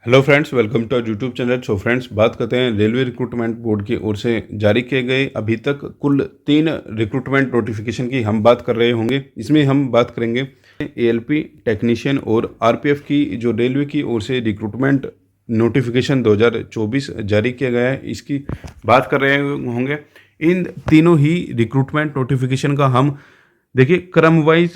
Hello friends, welcome to YouTube channel. So friends, बात करते हैं रेलवे रिक्रूटमेंट बोर्ड की ओर से जारी किए गए अभी तक कुल 3 रिक्रूटमेंट नोटिफिकेशन की हम बात कर रहे होंगे। इसमें हम बात करेंगे एएलपी टेक्नीशियन और आरपीएफ की जो रेलवे की ओर से रिक्रूटमेंट नोटिफिकेशन 2024 जारी किया गया है, इसकी बात कर रहे होंगे। इन तीनों ही रिक्रूटमेंट नोटिफिकेशन का हम देखिए क्रम वाइज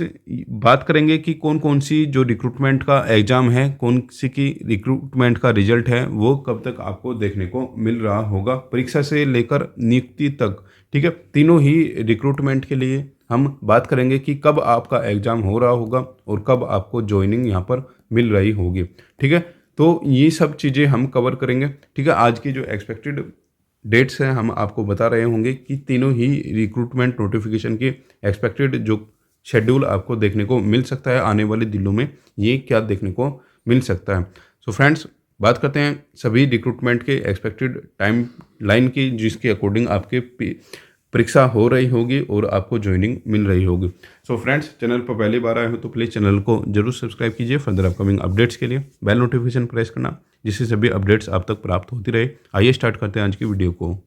बात करेंगे कि कौन कौन सी जो रिक्रूटमेंट का एग्ज़ाम है, कौन सी की रिक्रूटमेंट का रिजल्ट है, वो कब तक आपको देखने को मिल रहा होगा, परीक्षा से लेकर नियुक्ति तक। ठीक है, तीनों ही रिक्रूटमेंट के लिए हम बात करेंगे कि कब आपका एग्ज़ाम हो रहा होगा और कब आपको ज्वाइनिंग यहाँ पर मिल रही होगी। ठीक है, तो ये सब चीज़ें हम कवर करेंगे। ठीक है, आज की जो एक्सपेक्टेड डेट्स हैं हम आपको बता रहे होंगे कि तीनों ही रिक्रूटमेंट नोटिफिकेशन की एक्सपेक्टेड जो शेड्यूल आपको देखने को मिल सकता है आने वाले दिनों में, ये क्या देखने को मिल सकता है। सो फ्रेंड्स, बात करते हैं सभी रिक्रूटमेंट के एक्सपेक्टेड टाइम लाइन की, जिसके अकॉर्डिंग आपके परीक्षा हो रही होगी और आपको ज्वाइनिंग मिल रही होगी। सो फ्रेंड्स, चैनल पर पहली बार आए हो तो प्लीज़ चैनल को जरूर सब्सक्राइब कीजिए। फर्दर अपकमिंग अपडेट्स के लिए बेल नोटिफिकेशन प्रेस करना, जिससे सभी अपडेट्स आप तक प्राप्त होती रहे। आइए स्टार्ट करते हैं आज की वीडियो को।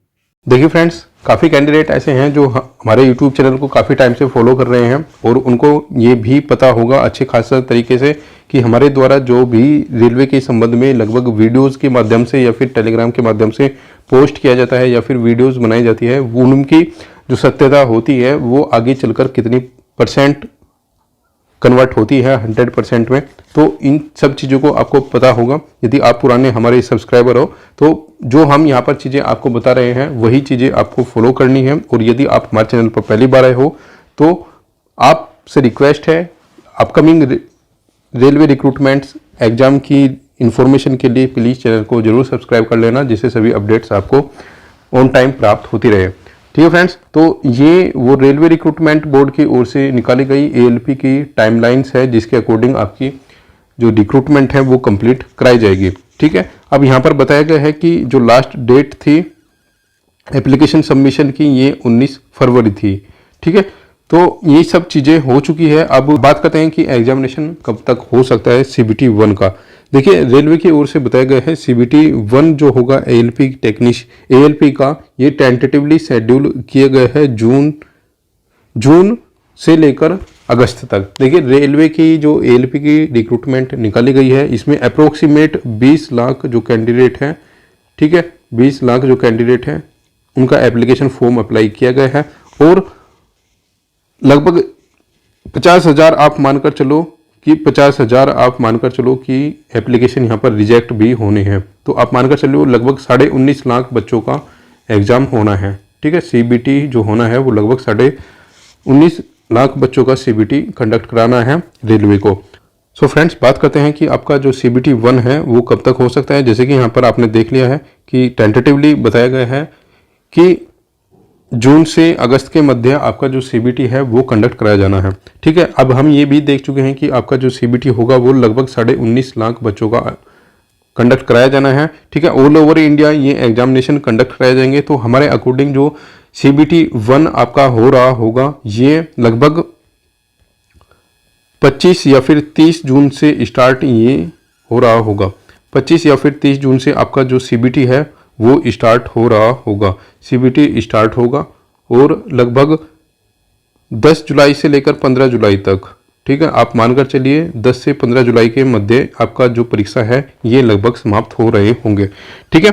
देखिए फ्रेंड्स, काफ़ी कैंडिडेट ऐसे हैं जो हमारे यूट्यूब चैनल को काफ़ी टाइम से फॉलो कर रहे हैं और उनको ये भी पता होगा अच्छे खासा तरीके से कि हमारे द्वारा जो भी रेलवे के संबंध में लगभग वीडियोस के माध्यम से या फिर टेलीग्राम के माध्यम से पोस्ट किया जाता है या फिर वीडियोस बनाई जाती है, वो उनकी जो सत्यता होती है वो आगे चलकर कितनी % कन्वर्ट होती है 100% में। तो इन सब चीज़ों को आपको पता होगा। यदि आप पुराने हमारे सब्सक्राइबर हो तो जो हम यहाँ पर चीज़ें आपको बता रहे हैं वही चीज़ें आपको फॉलो करनी है। और यदि आप हमारे चैनल पर पहली बार आए हो तो आपसे रिक्वेस्ट है, अपकमिंग रेलवे रिक्रूटमेंट्स एग्ज़ाम की इन्फॉर्मेशन के लिए प्लीज़ चैनल को जरूर सब्सक्राइब कर लेना, जिससे सभी अपडेट्स आपको ऑन टाइम प्राप्त होती रहे। ठीक है फ्रेंड्स, तो ये वो रेलवे रिक्रूटमेंट बोर्ड की ओर से निकाली गई एएलपी की टाइमलाइंस है, जिसके अकॉर्डिंग आपकी जो रिक्रूटमेंट है वो कंप्लीट कराई जाएगी। ठीक है, अब यहाँ पर बताया गया है कि जो लास्ट डेट थी एप्लीकेशन सबमिशन की, ये 19 फरवरी थी। ठीक है, तो ये सब चीज़ें हो चुकी है। अब बात करते हैं कि एग्जामिनेशन कब तक हो सकता है CBT 1 का। देखिए, रेलवे की ओर से बताया गया है CBT 1 जो होगा ALP का, ये टेंटेटिवली शेड्यूल किया गया है जून से लेकर अगस्त तक। देखिए, रेलवे की जो ALP की रिक्रूटमेंट निकाली गई है, इसमें अप्रोक्सीमेट 20 लाख जो कैंडिडेट हैं, ठीक है, 20 लाख जो कैंडिडेट हैं उनका एप्लीकेशन फॉर्म अप्लाई किया गया है। और लगभग 50,000 आप मानकर चलो कि 50,000 आप मानकर चलो कि एप्लीकेशन यहाँ पर रिजेक्ट भी होने हैं। तो आप मानकर चलो लगभग 19.5 लाख बच्चों का एग्ज़ाम होना है। ठीक है, CBT जो होना है वो लगभग 19.5 लाख बच्चों का CBT कंडक्ट कराना है रेलवे को। सो फ्रेंड्स, बात करते हैं कि आपका जो CBT 1 है वो कब तक हो सकता है। जैसे कि यहाँ पर आपने देख लिया है कि टेंटेटिवली बताया गया है कि जून से अगस्त के मध्य आपका जो CBT है वो कंडक्ट कराया जाना है। ठीक है, अब हम ये भी देख चुके हैं कि आपका जो CBT होगा वो लगभग 19.5 लाख बच्चों का कंडक्ट कराया जाना है। ठीक है, ऑल ओवर इंडिया ये एग्जामिनेशन कंडक्ट कराए जाएंगे। तो हमारे अकॉर्डिंग जो CBT 1 आपका हो रहा होगा ये लगभग 25 या फिर 30 जून से स्टार्ट ये हो रहा होगा। 25 या फिर 30 जून से आपका जो CBT है वो स्टार्ट हो रहा होगा। CBT स्टार्ट होगा और लगभग 10 जुलाई से लेकर 15 जुलाई तक, ठीक है, आप मानकर चलिए 10 से 15 जुलाई के मध्य आपका जो परीक्षा है ये लगभग समाप्त हो रहे होंगे। ठीक है,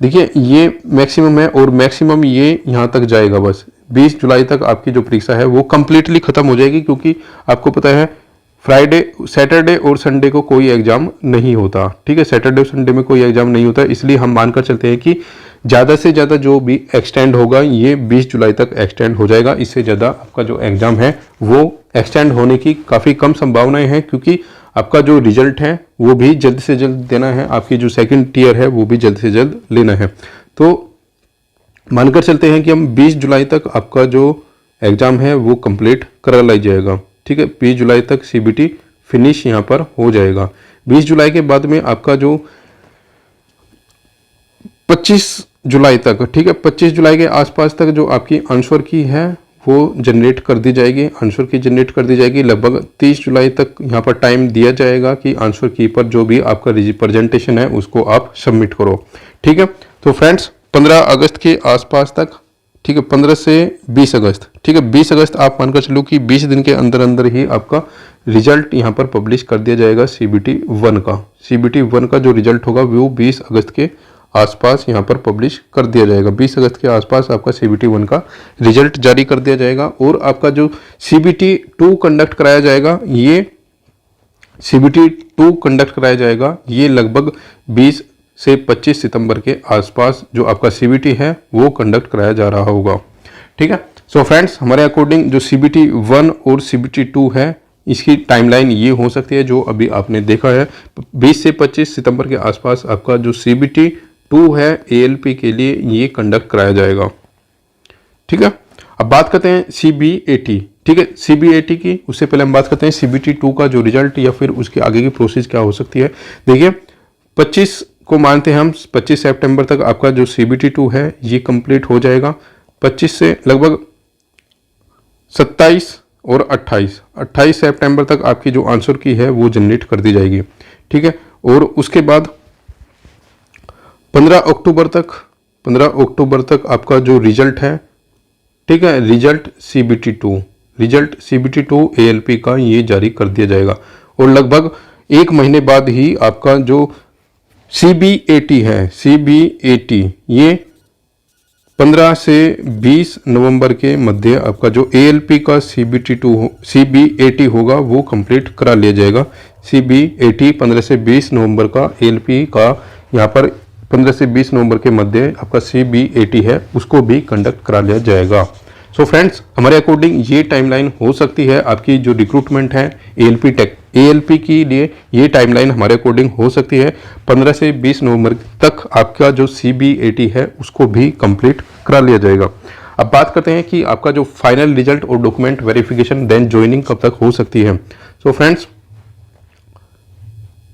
देखिए ये मैक्सिमम है और मैक्सिमम ये यहाँ तक जाएगा। बस 20 जुलाई तक आपकी जो परीक्षा है वो कंप्लीटली खत्म हो जाएगी, क्योंकि आपको पता है फ्राइडे, सैटरडे और संडे को कोई एग्जाम नहीं होता। ठीक है, सैटरडे और संडे में कोई एग्जाम नहीं होता, इसलिए हम मानकर चलते हैं कि ज़्यादा से ज़्यादा जो भी एक्सटेंड होगा ये 20 जुलाई तक एक्सटेंड हो जाएगा। इससे ज़्यादा आपका जो एग्ज़ाम है वो एक्सटेंड होने की काफ़ी कम संभावनाएं हैं, क्योंकि आपका जो रिजल्ट है वो भी जल्द से जल्द देना है, आपकी जो सेकंड टियर है वो भी जल्द से जल्द लेना है। तो मानकर चलते हैं कि हम 20 जुलाई तक आपका जो एग्ज़ाम है वो कंप्लीट करा लिया जाएगा। ठीक है, 20 जुलाई तक CBT फिनिश यहाँ पर हो जाएगा। 20 जुलाई के बाद में आपका जो 25 जुलाई तक, ठीक है, 25 जुलाई के आसपास तक जो आपकी आंसर की है वो जनरेट कर दी जाएगी, आंसर की जनरेट कर दी जाएगी। लगभग 30 जुलाई तक यहाँ पर टाइम दिया जाएगा कि आंसर की पर जो भी आपका रिप्रेजेंटेशन है उसको आप सबमिट करो। ठीक है, तो फ्रेंड्स 15 अगस्त के आसपास तक, ठीक है, 15 से 20 अगस्त, ठीक है, 20 अगस्त आप मानकर चलो कि 20 दिन के अंदर अंदर ही आपका रिजल्ट यहाँ पर पब्लिश कर दिया जाएगा CBT 1 का। CBT 1 का जो रिजल्ट होगा वो 20 अगस्त के आसपास यहाँ पर पब्लिश कर दिया जाएगा। 20 अगस्त के आसपास आपका CBT 1 का रिजल्ट जारी कर दिया जाएगा। और आपका जो CBT 2 कंडक्ट कराया जाएगा, ये CBT 2 कंडक्ट कराया जाएगा, ये लगभग 20 से 25 सितंबर के आसपास जो आपका CBT है वो कंडक्ट कराया जा रहा होगा। ठीक है, सो फ्रेंड्स हमारे अकॉर्डिंग जो CBT 1 और CBT 2 है इसकी टाइमलाइन ये हो सकती है जो अभी आपने देखा है। 20 से 25 सितंबर के आसपास आपका जो CBT 2 है ALP के लिए ये कंडक्ट कराया जाएगा। ठीक है, अब बात करते हैं CBAT। ठीक है, CBAT की उससे पहले हम बात करते हैं CBT 2 का जो रिजल्ट या फिर उसके आगे की प्रोसेस क्या हो सकती है। देखिए 25 को मानते हैं हम, 25 सितंबर तक आपका जो CBT 2 है ये कंप्लीट हो जाएगा। 25 से लगभग 27 और 28 सितंबर तक आपकी जो आंसर की है वो जनरेट कर दी जाएगी। ठीक है, और उसके बाद 15 अक्टूबर तक आपका जो रिजल्ट है, ठीक है, रिजल्ट CBT 2 ALP का ये जारी कर दिया जाएगा। और लगभग एक महीने बाद ही आपका जो CBAT है, CBAT ये 15 से 20 नवंबर के मध्य आपका जो ALP का CBAT होगा वो कंप्लीट करा लिया जाएगा। CBAT 15 से 20 नवंबर का, ALP का यहाँ पर 15 से 20 नवंबर के मध्य आपका CBAT है उसको भी कंडक्ट करा लिया जाएगा। सो फ्रेंड्स हमारे अकॉर्डिंग ये टाइमलाइन हो सकती है आपकी जो रिक्रूटमेंट है ALP के लिए, ये टाइमलाइन हमारे अकॉर्डिंग हो सकती है 15 से 20 नवंबर तक आपका जो CBAT है उसको भी कंप्लीट करा लिया जाएगा। अब बात करते हैं कि आपका जो फाइनल रिजल्ट और डॉक्यूमेंट वेरिफिकेशन देन ज्वाइनिंग कब तक हो सकती है। सो फ्रेंड्स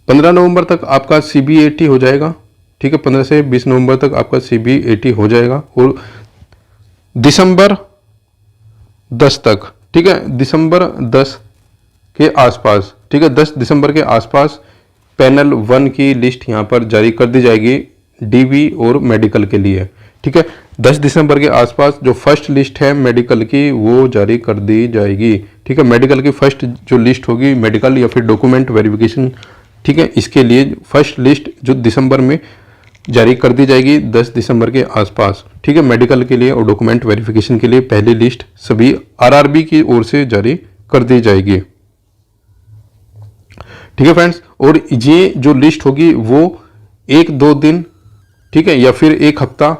15 नवंबर तक आपका CBAT हो जाएगा। ठीक है, 15 से 20 नवंबर तक आपका CBAT हो जाएगा। और दिसंबर 10 तक, ठीक है, दिसंबर 10 के आसपास, ठीक है, 10 दिसंबर के आसपास पैनल 1 की लिस्ट यहाँ पर जारी कर दी जाएगी DV और मेडिकल के लिए। ठीक है, 10 दिसंबर के आसपास जो फर्स्ट लिस्ट है मेडिकल की वो जारी कर दी जाएगी। ठीक है, मेडिकल की फर्स्ट जो लिस्ट होगी मेडिकल या फिर डॉक्यूमेंट वेरिफिकेशन, ठीक है, इसके लिए फर्स्ट लिस्ट जो दिसंबर में जारी कर दी जाएगी 10 दिसंबर के आसपास। ठीक है, मेडिकल के लिए और डॉक्यूमेंट वेरिफिकेशन के लिए पहली लिस्ट सभी RRB की ओर से जारी कर दी जाएगी। ठीक है फ्रेंड्स, और ये जो लिस्ट होगी वो 1-2 दिन, ठीक है, या फिर 1 हफ्ता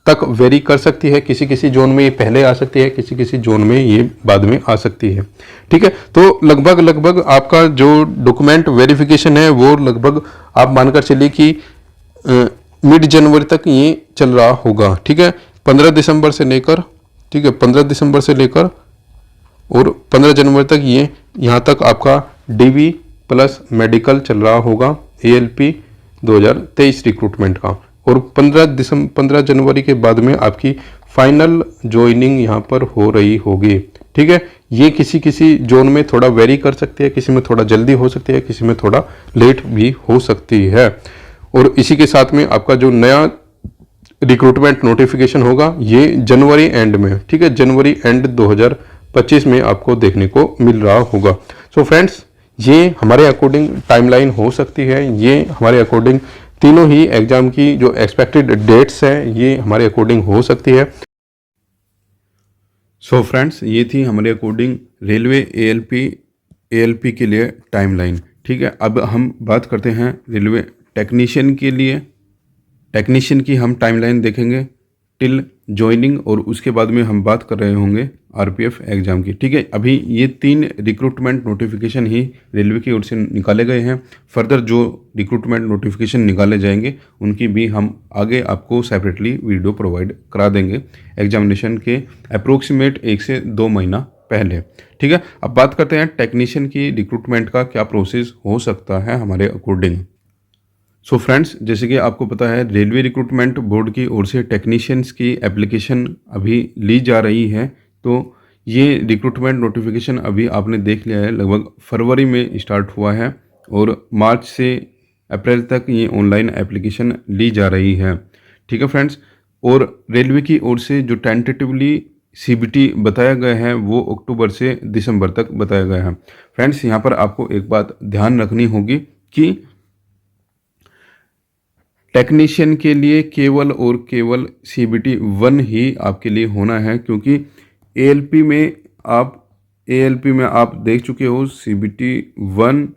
तक वेरी कर सकती है। किसी किसी जोन में ये पहले आ सकती है, किसी किसी जोन में ये बाद में आ सकती है। ठीक है, तो लगभग आपका जो डॉक्यूमेंट वेरिफिकेशन है वो लगभग आप मानकर चलिए कि मिड जनवरी तक ये चल रहा होगा। ठीक है, 15 दिसंबर से लेकर, ठीक है, 15 दिसंबर से लेकर और 15 जनवरी तक ये यहाँ तक आपका DV प्लस मेडिकल चल रहा होगा ALP 2023 रिक्रूटमेंट का। और 15 जनवरी के बाद में आपकी फाइनल ज्वाइनिंग यहाँ पर हो रही होगी। ठीक है, ये किसी किसी जोन में थोड़ा वेरी कर सकती है, किसी में थोड़ा जल्दी हो सकती है, किसी में थोड़ा लेट भी हो सकती है। और इसी के साथ में आपका जो नया रिक्रूटमेंट नोटिफिकेशन होगा ये जनवरी एंड में, ठीक है, जनवरी एंड 2025 में आपको देखने को मिल रहा होगा। सो फ्रेंड्स ये हमारे अकॉर्डिंग टाइमलाइन हो सकती है, ये हमारे अकॉर्डिंग तीनों ही एग्जाम की जो एक्सपेक्टेड डेट्स हैं ये हमारे अकॉर्डिंग हो सकती है। सो फ्रेंड्स ये थी हमारे अकॉर्डिंग रेलवे ALP के लिए टाइमलाइन। ठीक है, अब हम बात करते हैं रेलवे टेक्नीशियन के लिए। टेक्नीशियन की हम टाइमलाइन देखेंगे टिल ज्वाइनिंग, और उसके बाद में हम बात कर रहे होंगे RPF एग्ज़ाम की। ठीक है, अभी ये 3 रिक्रूटमेंट नोटिफिकेशन ही रेलवे की ओर से निकाले गए हैं। फर्दर जो रिक्रूटमेंट नोटिफिकेशन निकाले जाएंगे उनकी भी हम आगे आपको सेपरेटली वीडियो प्रोवाइड करा देंगे एग्जामिनेशन के अप्रोक्सीमेट 1 से 2 महीना पहले। ठीक है, अब बात करते हैं टेक्नीशियन की रिक्रूटमेंट का क्या प्रोसेस हो सकता है हमारे अकॉर्डिंग। सो फ्रेंड्स जैसे कि आपको पता है रेलवे रिक्रूटमेंट बोर्ड की ओर से टेक्नीशियंस की एप्लीकेशन अभी ली जा रही है। तो ये रिक्रूटमेंट नोटिफिकेशन अभी आपने देख लिया है, लगभग फरवरी में स्टार्ट हुआ है और मार्च से अप्रैल तक ये ऑनलाइन एप्लीकेशन ली जा रही है। ठीक है फ्रेंड्स, और रेलवे की ओर से जो टेंटेटिवली सीबीटी बताया गया है वो अक्टूबर से दिसंबर तक बताया गया है। फ्रेंड्स, यहाँ पर आपको एक बात ध्यान रखनी होगी कि टेक्नीशियन के लिए केवल और केवल सीबीटी 1 ही आपके लिए होना है, क्योंकि एएलपी में आप देख चुके हो सीबीटी 1,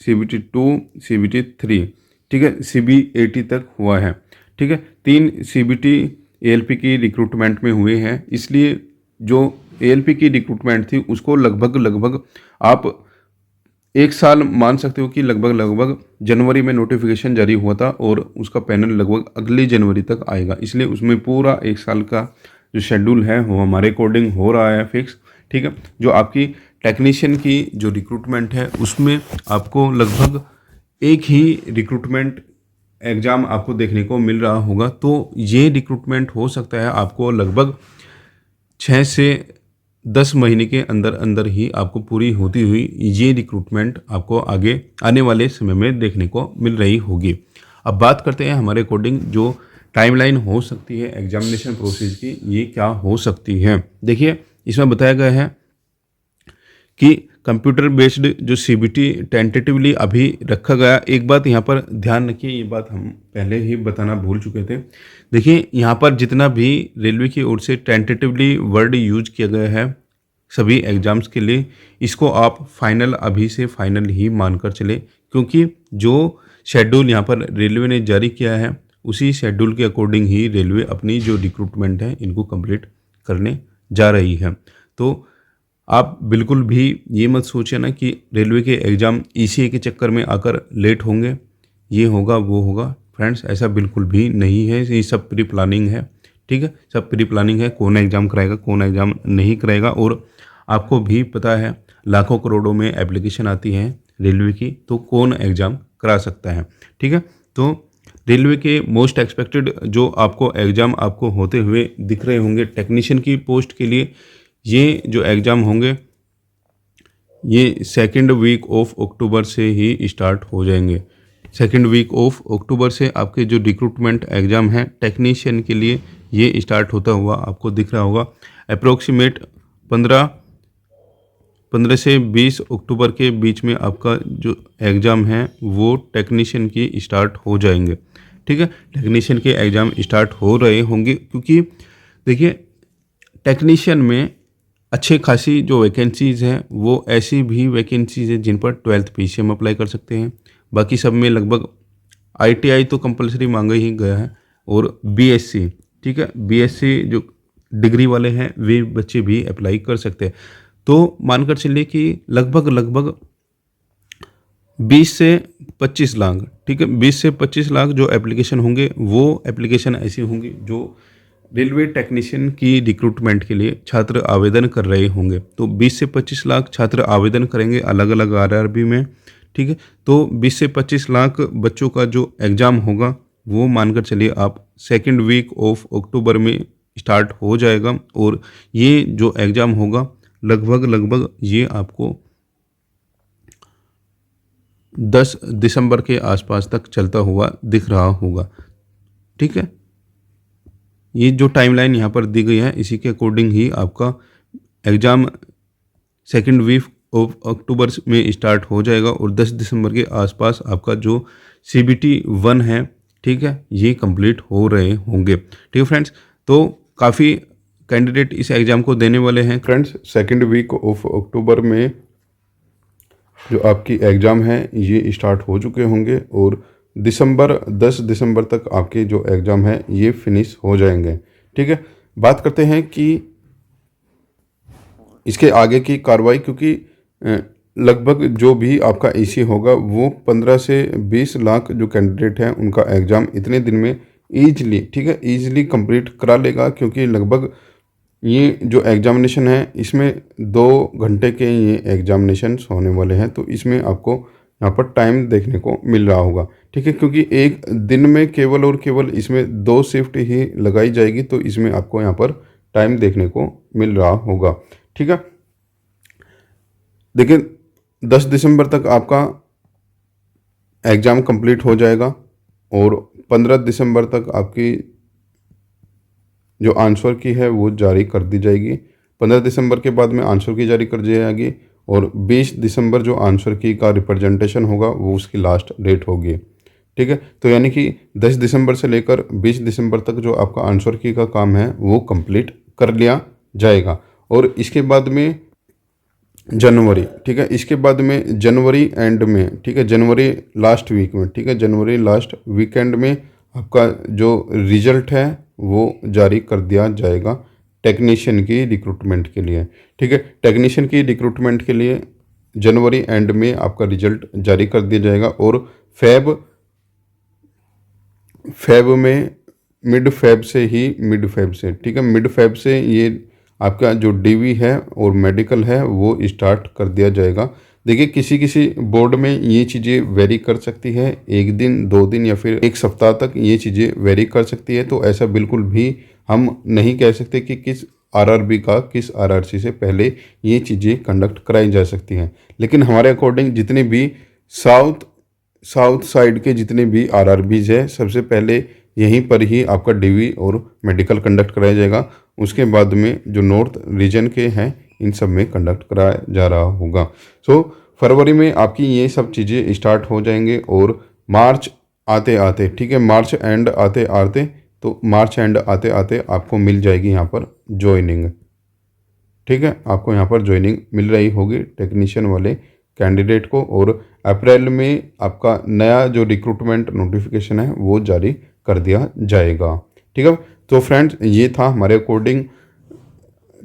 सीबीटी 2, सीबीटी 3, ठीक है, CB80 तक हुआ है। ठीक है, 3 सीबीटी एएलपी की रिक्रूटमेंट में हुए हैं, इसलिए जो एएलपी की रिक्रूटमेंट थी उसको लगभग आप एक साल मान सकते हो कि लगभग जनवरी में नोटिफिकेशन जारी हुआ था और उसका पैनल लगभग अगली जनवरी तक आएगा, इसलिए उसमें पूरा एक साल का जो शेड्यूल है वो हमारे अकॉर्डिंग हो रहा है फिक्स। ठीक है, जो आपकी टेक्नीशियन की जो रिक्रूटमेंट है उसमें आपको लगभग एक ही रिक्रूटमेंट एग्ज़ाम आपको देखने को मिल रहा होगा, तो ये रिक्रूटमेंट हो सकता है आपको लगभग 6 से 10 महीने के अंदर अंदर ही आपको पूरी होती हुई ये रिक्रूटमेंट आपको आगे आने वाले समय में देखने को मिल रही होगी। अब बात करते हैं हमारे अकॉर्डिंग जो टाइमलाइन हो सकती है एग्जामिनेशन प्रोसेस की, ये क्या हो सकती है। देखिए, इसमें बताया गया है कि कंप्यूटर बेस्ड जो सीबीटी टेंटेटिवली अभी रखा गया। एक बात यहाँ पर ध्यान रखिए, ये बात हम पहले ही बताना भूल चुके थे। देखिए, यहाँ पर जितना भी रेलवे की ओर से टेंटेटिवली वर्ड यूज किया गया है सभी एग्ज़ाम्स के लिए, इसको आप फाइनल अभी से फाइनल ही मानकर चले, क्योंकि जो शेड्यूल यहाँ पर रेलवे ने जारी किया है उसी शेड्यूल के अकॉर्डिंग ही रेलवे अपनी जो रिक्रूटमेंट है इनको कंप्लीट करने जा रही है। तो आप बिल्कुल भी ये मत सोचिए ना कि रेलवे के एग्ज़ाम ईसीए के चक्कर में आकर लेट होंगे, ये होगा वो होगा। फ्रेंड्स, ऐसा बिल्कुल भी नहीं है, ये सब प्री प्लानिंग है। ठीक है, सब प्री प्लानिंग है, कौन एग्ज़ाम कराएगा कौन एग्ज़ाम नहीं कराएगा। और आपको भी पता है लाखों करोड़ों में एप्लीकेशन आती है रेलवे की, तो कौन एग्ज़ाम करा सकता है। ठीक है, तो रेलवे के मोस्ट एक्सपेक्टेड जो आपको एग्ज़ाम आपको होते हुए दिख रहे होंगे टेक्नीशियन की पोस्ट के लिए, ये जो एग्ज़ाम होंगे ये सेकंड वीक ऑफ अक्टूबर से ही स्टार्ट हो जाएंगे। सेकंड वीक ऑफ अक्टूबर से आपके जो रिक्रूटमेंट एग्ज़ाम है टेक्नीशियन के लिए ये स्टार्ट होता हुआ आपको दिख रहा होगा। अप्रोक्सीमेट 15 से 20 अक्टूबर के बीच में आपका जो एग्ज़ाम है वो टेक्नीशियन की स्टार्ट हो जाएंगे। ठीक है, टेक्नीशियन के एग्ज़ाम स्टार्ट हो रहे होंगे, क्योंकि देखिए टेक्नीशियन में अच्छे खासी जो वैकेंसीज़ हैं वो ऐसी भी वैकेंसीज़ हैं जिन पर 12th PCM अप्लाई कर सकते हैं। बाकी सब में लगभग ITI तो कंपलसरी मांगा ही गया है, और BSc, ठीक है, BSc जो डिग्री वाले हैं वे बच्चे भी अप्लाई कर सकते हैं। तो मानकर चलिए कि लगभग 20 से 25 लाख, ठीक है, 20 से 25 लाख जो एप्लीकेशन होंगे वो एप्लीकेशन ऐसी होंगी जो रेलवे टेक्नीशियन की रिक्रूटमेंट के लिए छात्र आवेदन कर रहे होंगे। तो 20 से 25 लाख छात्र आवेदन करेंगे अलग अलग RRB में। ठीक है, तो 20 से 25 लाख बच्चों का जो एग्ज़ाम होगा वो मानकर चलिए आप सेकंड वीक ऑफ अक्टूबर में स्टार्ट हो जाएगा, और ये जो एग्ज़ाम होगा लगभग ये आपको 10 दिसंबर के आसपास तक चलता हुआ दिख रहा होगा। ठीक है, ये जो टाइमलाइन यहाँ पर दी गई है इसी के अकॉर्डिंग ही आपका exam second week of October में स्टार्ट हो जाएगा, और 10 दिसंबर के आसपास आपका जो CBT 1 है, ठीक है, ये कंप्लीट हो रहे होंगे। ठीक है फ्रेंड्स, तो काफ़ी कैंडिडेट इस एग्ज़ाम को देने वाले हैं। Friends, second week of October में जो आपकी एग्ज़ाम है ये स्टार्ट हो चुके होंगे, और 10 दिसंबर तक आपके जो एग्ज़ाम है ये फिनिश हो जाएंगे। ठीक है, बात करते हैं कि इसके आगे की कार्रवाई, क्योंकि लगभग जो भी आपका EC होगा वो 15 से 20 लाख जो कैंडिडेट हैं उनका एग्ज़ाम इतने दिन में ईजिली, ठीक है, ईजिली कंप्लीट करा लेगा, क्योंकि लगभग ये जो एग्ज़ामिनेशन है इसमें 2 घंटे के ये एग्ज़ामिनेशंस होने वाले हैं, तो इसमें आपको यहाँ पर टाइम देखने को मिल रहा होगा। ठीक है, क्योंकि एक दिन में केवल और केवल इसमें 2 शिफ्ट ही लगाई जाएगी, तो इसमें आपको यहाँ पर टाइम देखने को मिल रहा होगा। ठीक है। देखिए 10 दिसंबर तक आपका एग्ज़ाम कंप्लीट हो जाएगा और 15 दिसंबर तक आपकी जो आंसर की है वो जारी कर दी जाएगी। 15 दिसंबर के बाद में आंसर की जारी कर दी जाएगी और 20 दिसंबर जो आंसर की का रिप्रेजेंटेशन होगा वो उसकी लास्ट डेट होगी। ठीक है, तो यानी कि 10 दिसंबर से लेकर 20 दिसंबर तक जो आपका आंसर की का काम है वो कंप्लीट कर लिया जाएगा। और इसके बाद में जनवरी, ठीक है, इसके बाद में जनवरी एंड में, ठीक है, जनवरी लास्ट वीक में, ठीक है, जनवरी लास्ट वीकेंड में आपका जो रिजल्ट है वो जारी कर दिया जाएगा टेक्नीशियन की रिक्रूटमेंट के लिए। ठीक है, टेक्नीशियन की रिक्रूटमेंट के लिए जनवरी एंड में आपका रिजल्ट जारी कर दिया जाएगा और फेब में मिड फेब से, ठीक है, मिड फेब से ये आपका जो डीवी है और मेडिकल है वो स्टार्ट कर दिया जाएगा। देखिए किसी किसी बोर्ड में ये चीज़ें वेरी कर सकती है, 1 दिन 2 दिन या फिर 1 सप्ताह तक ये चीज़ें वेरी कर सकती है। तो ऐसा बिल्कुल भी हम नहीं कह सकते कि किस आरआरबी का किस आरआरसी से पहले ये चीज़ें कंडक्ट कराई जा सकती हैं। लेकिन हमारे अकॉर्डिंग जितने भी साउथ साइड के जितने भी आरआरबीज है सबसे पहले यहीं पर ही आपका डीवी और मेडिकल कंडक्ट कराया जाएगा। उसके बाद में जो नॉर्थ रीजन के हैं इन सब में कंडक्ट कराया जा रहा होगा। सो फरवरी में आपकी ये सब चीज़ें स्टार्ट हो जाएंगे और मार्च आते आते, ठीक है, मार्च एंड आते आते आपको मिल जाएगी यहाँ पर ज्वाइनिंग। ठीक है, आपको यहाँ पर ज्वाइनिंग मिल रही होगी टेक्नीशियन वाले कैंडिडेट को और अप्रैल में आपका नया जो रिक्रूटमेंट नोटिफिकेशन है वो जारी कर दिया जाएगा। ठीक है, तो फ्रेंड्स ये था हमारे अकॉर्डिंग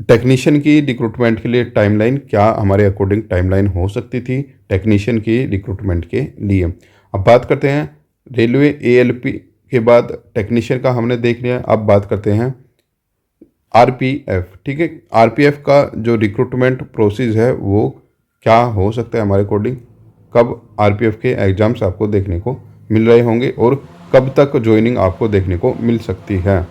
टेक्नीशियन की रिक्रूटमेंट के लिए टाइमलाइन, क्या हमारे अकॉर्डिंग टाइमलाइन हो सकती थी टेक्नीशियन की रिक्रूटमेंट के लिए। अब बात करते हैं रेलवे एएलपी के बाद टेक्नीशियन का हमने देख लिया। अब बात करते हैं आरपीएफ। ठीक है, आरपीएफ का जो रिक्रूटमेंट प्रोसेस है वो क्या हो सकता है हमारे अकॉर्डिंग, कब आरपीएफ के एग्जाम्स आपको देखने को मिल रहे होंगे और कब तक ज्वाइनिंग आपको देखने को मिल सकती है।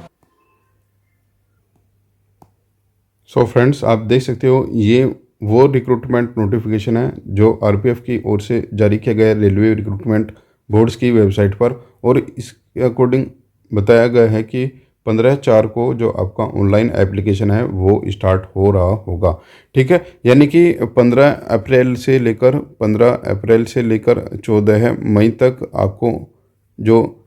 सो फ्रेंड्स आप देख सकते हो ये वो रिक्रूटमेंट नोटिफिकेशन है जो आरपीएफ की ओर से जारी किया गया रेलवे रिक्रूटमेंट बोर्ड्स की वेबसाइट पर और इसके अकॉर्डिंग बताया गया है कि 15/4 को जो आपका ऑनलाइन एप्लीकेशन है वो स्टार्ट हो रहा होगा। ठीक है, यानी कि 15 अप्रैल से लेकर 14 मई तक आपको जो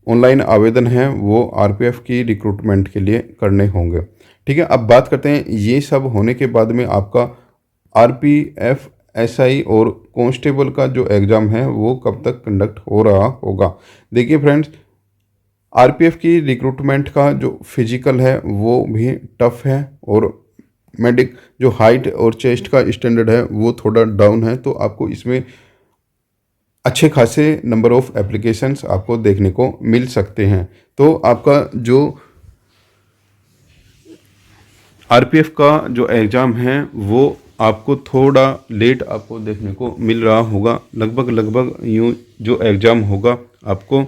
ऑनलाइन आवेदन है वो आरपीएफ की रिक्रूटमेंट के लिए करने होंगे। ठीक है, अब बात करते हैं ये सब होने के बाद में आपका आरपीएफ एसआई और कांस्टेबल का जो एग्ज़ाम है वो कब तक कंडक्ट हो रहा होगा। देखिए फ्रेंड्स, आरपीएफ की रिक्रूटमेंट का जो फिजिकल है वो भी टफ है और जो हाइट और चेस्ट का स्टैंडर्ड है वो थोड़ा डाउन है, तो आपको इसमें अच्छे खासे नंबर ऑफ एप्लीकेशंस आपको देखने को मिल सकते हैं। तो आपका जो आरपीएफ का जो एग्ज़ाम है वो आपको थोड़ा लेट आपको देखने को मिल रहा होगा। लगभग यूँ जो एग्ज़ाम होगा आपको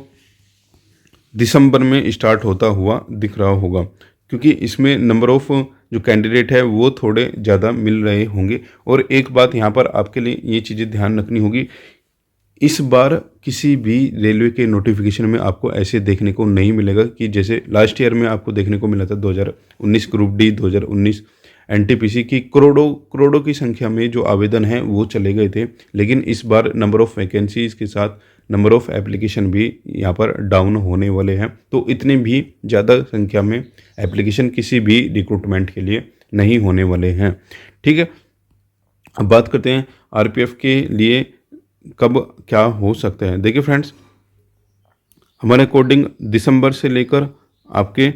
दिसंबर में स्टार्ट होता हुआ दिख रहा होगा, क्योंकि इसमें नंबर ऑफ़ जो कैंडिडेट है वो थोड़े ज़्यादा मिल रहे होंगे। और एक बात यहाँ पर आपके लिए ये चीज़ें ध्यान रखनी होगी, इस बार किसी भी रेलवे के नोटिफिकेशन में आपको ऐसे देखने को नहीं मिलेगा कि जैसे लास्ट ईयर में आपको देखने को मिला था 2019 ग्रुप डी, 2019 एनटीपीसी की करोड़ों की संख्या में जो आवेदन हैं वो चले गए थे। लेकिन इस बार नंबर ऑफ़ वैकेंसीज़ के साथ नंबर ऑफ़ एप्लीकेशन भी यहाँ पर डाउन होने वाले हैं, तो इतने भी ज़्यादा संख्या में एप्लीकेशन किसी भी रिक्रूटमेंट के लिए नहीं होने वाले हैं। ठीक है, अब बात करते हैं आरपीएफ के लिए कब क्या हो सकता है। देखिए फ्रेंड्स, हमारे अकॉर्डिंग दिसंबर से लेकर आपके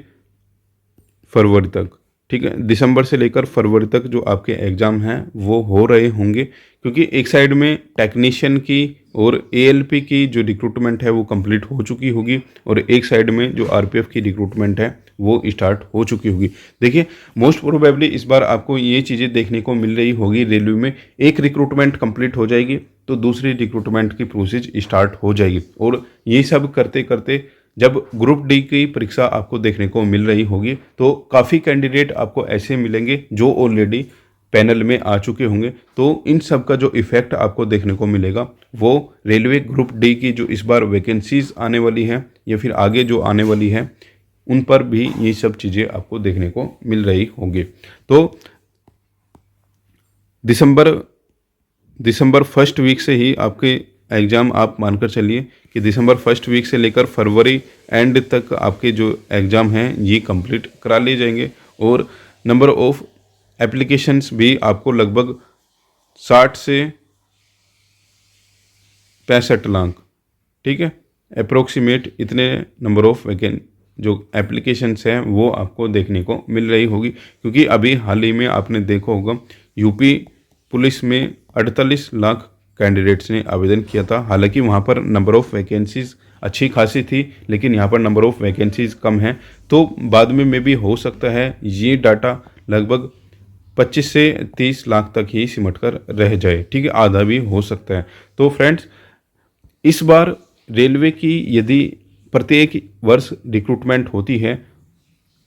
फरवरी तक, ठीक है, दिसंबर से लेकर फरवरी तक जो आपके एग्ज़ाम हैं वो हो रहे होंगे, क्योंकि एक साइड में टेक्नीशियन की और एएलपी की जो रिक्रूटमेंट है वो कंप्लीट हो चुकी होगी और एक साइड में जो आरपीएफ की रिक्रूटमेंट है वो स्टार्ट हो चुकी होगी। देखिए मोस्ट प्रोबेबली इस बार आपको ये चीज़ें देखने को मिल रही होगी, रेलवे में एक रिक्रूटमेंट कंप्लीट हो जाएगी तो दूसरी रिक्रूटमेंट की प्रोसेस स्टार्ट हो जाएगी और ये सब करते करते जब ग्रुप डी की परीक्षा आपको देखने को मिल रही होगी तो काफ़ी कैंडिडेट आपको ऐसे मिलेंगे जो ऑलरेडी पैनल में आ चुके होंगे। तो इन सब का जो इफ़ेक्ट आपको देखने को मिलेगा वो रेलवे ग्रुप डी की जो इस बार वैकेंसीज आने वाली हैं या फिर आगे जो आने वाली है उन पर भी ये सब चीज़ें आपको देखने को मिल रही होंगी। तो दिसंबर फर्स्ट वीक से ही आपके एग्ज़ाम आप मानकर चलिए कि दिसंबर फर्स्ट वीक से लेकर फरवरी एंड तक आपके जो एग्ज़ाम हैं ये कंप्लीट करा लिए जाएंगे। और नंबर ऑफ़ एप्लीकेशंस भी आपको लगभग 60 से 65 लाख, ठीक है, अप्रोक्सीमेट इतने नंबर ऑफ़ जो एप्लीकेशंस हैं वो आपको देखने को मिल रही होगी। क्योंकि अभी हाल ही में आपने देखा होगा यूपी पुलिस में 48 लाख कैंडिडेट्स ने आवेदन किया था। हालांकि वहाँ पर नंबर ऑफ़ वैकेंसीज़ अच्छी खासी थी, लेकिन यहाँ पर नंबर ऑफ़ वैकेंसीज़ कम है। तो बाद में भी हो सकता है ये डाटा लगभग 25 से 30 लाख तक ही सिमट कर रह जाए, ठीक है, आधा भी हो सकता है। तो फ्रेंड्स, इस बार रेलवे की यदि प्रत्येक वर्ष रिक्रूटमेंट होती है,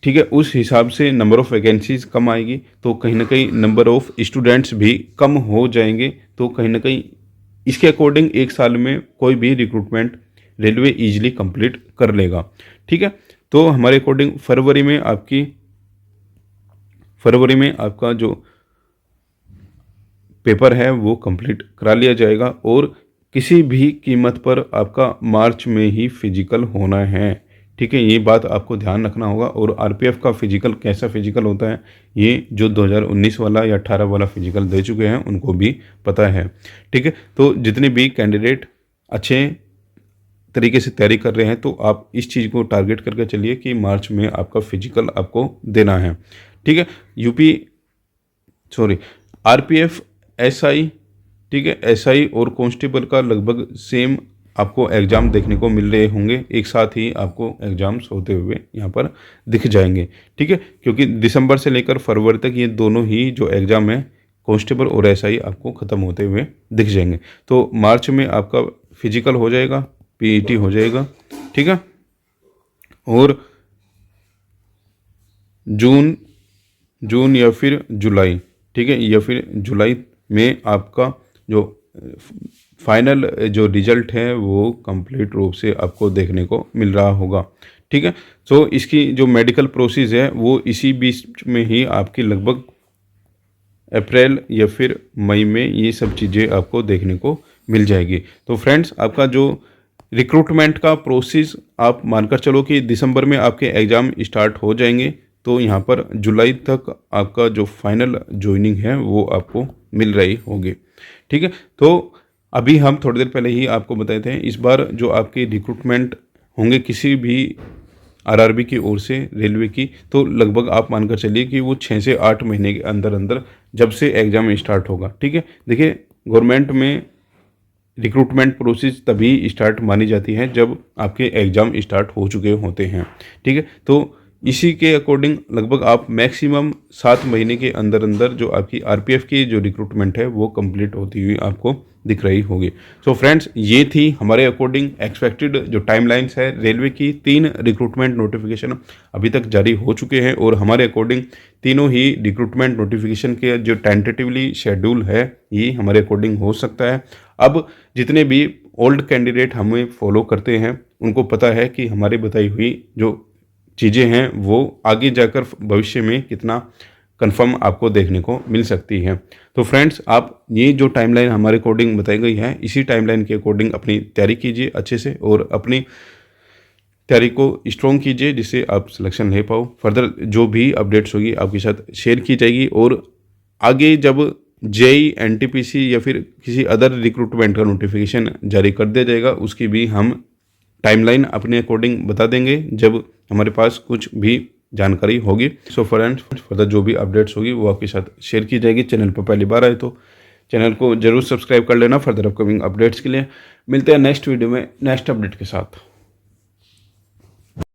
ठीक है, उस हिसाब से नंबर ऑफ़ वैकेंसीज़ कम आएगी, तो कहीं ना कहीं नंबर ऑफ़ स्टूडेंट्स भी कम हो जाएंगे। तो कहीं ना कहीं इसके अकॉर्डिंग एक साल में कोई भी रिक्रूटमेंट रेलवे ईजिली कंप्लीट कर लेगा, ठीक है। तो हमारे अकॉर्डिंग फरवरी में आपका जो पेपर है वो कंप्लीट करा लिया जाएगा और किसी भी कीमत पर आपका मार्च में ही फिजिकल होना है, ठीक है, ये बात आपको ध्यान रखना होगा। और आरपीएफ का फिजिकल कैसा फिजिकल होता है ये जो 2019 वाला या 18 वाला फिजिकल दे चुके हैं उनको भी पता है, ठीक है। तो जितने भी कैंडिडेट अच्छे तरीके से तैयारी कर रहे हैं तो आप इस चीज़ को टारगेट करके चलिए कि मार्च में आपका फिजिकल आपको देना है, ठीक है। आरपीएफ, एसआई, ठीक है, एसआई और कांस्टेबल का लगभग सेम आपको एग्ज़ाम देखने को मिल रहे होंगे, एक साथ ही आपको एग्ज़ाम्स होते हुए यहाँ पर दिख जाएंगे, ठीक है। क्योंकि दिसंबर से लेकर फरवरी तक ये दोनों ही जो एग्ज़ाम है कांस्टेबल और एसआई आपको ख़त्म होते हुए दिख जाएंगे। तो मार्च में आपका फिजिकल हो जाएगा, पीईटी हो जाएगा, ठीक है। और जून या फिर जुलाई, ठीक है, या फिर जुलाई में आपका जो फाइनल जो रिजल्ट है वो कंप्लीट रूप से आपको देखने को मिल रहा होगा, ठीक है। सो इसकी जो मेडिकल प्रोसेस है वो इसी बीच में ही आपकी लगभग अप्रैल या फिर मई में ये सब चीज़ें आपको देखने को मिल जाएगी। तो फ्रेंड्स, आपका जो रिक्रूटमेंट का प्रोसेस आप मानकर चलो कि दिसंबर में आपके एग्ज़ाम स्टार्ट हो जाएंगे, तो यहाँ पर जुलाई तक आपका जो फाइनल ज्वाइनिंग है वो आपको मिल रही होगी, ठीक है। तो अभी हम थोड़ी देर पहले ही आपको बताए थे इस बार जो आपके रिक्रूटमेंट होंगे किसी भी आरआरबी की ओर से रेलवे की, तो लगभग आप मानकर चलिए कि वो 6 से 8 महीने के अंदर अंदर जब से एग्ज़ाम स्टार्ट होगा, ठीक है। देखिए, गवर्नमेंट में रिक्रूटमेंट प्रोसेस तभी स्टार्ट मानी जाती है जब आपके एग्ज़ाम स्टार्ट हो चुके होते हैं, ठीक है। तो इसी के अकॉर्डिंग लगभग आप मैक्सिमम 7 महीने के अंदर अंदर जो आपकी आरपीएफ की जो रिक्रूटमेंट है वो कंप्लीट होती हुई आपको दिख रही होगी। सो फ्रेंड्स, ये थी हमारे अकॉर्डिंग एक्सपेक्टेड जो टाइमलाइंस है। रेलवे की 3 रिक्रूटमेंट नोटिफिकेशन अभी तक जारी हो चुके हैं और हमारे अकॉर्डिंग तीनों ही रिक्रूटमेंट नोटिफिकेशन के जो टेंटेटिवली शेड्यूल है ये हमारे अकॉर्डिंग हो सकता है। अब जितने भी ओल्ड कैंडिडेट हमें फॉलो करते हैं उनको पता है कि हमारी बताई हुई जो चीज़ें हैं वो आगे जाकर भविष्य में कितना कंफर्म आपको देखने को मिल सकती है। तो फ्रेंड्स, आप ये जो टाइमलाइन हमारे अकॉर्डिंग बताई गई है इसी टाइमलाइन के अकॉर्डिंग अपनी तैयारी कीजिए अच्छे से और अपनी तैयारी को स्ट्रॉन्ग कीजिए जिससे आप सिलेक्शन ले पाओ। फर्दर जो भी अपडेट्स होगी आपके साथ शेयर की जाएगी और आगे जब जेई, एनटीपीसी या फिर किसी अदर रिक्रूटमेंट का नोटिफिकेशन जारी कर दिया जाएगा उसकी भी हम टाइमलाइन अपने अकॉर्डिंग बता देंगे जब हमारे पास कुछ भी जानकारी होगी। सो फ्रेंड्स, फर्दर जो भी अपडेट्स होगी वो आपके साथ शेयर की जाएगी। चैनल पर पहली बार आए तो चैनल को जरूर सब्सक्राइब कर लेना फर्दर अपकमिंग अपडेट्स के लिए। मिलते हैं नेक्स्ट वीडियो में नेक्स्ट अपडेट के साथ।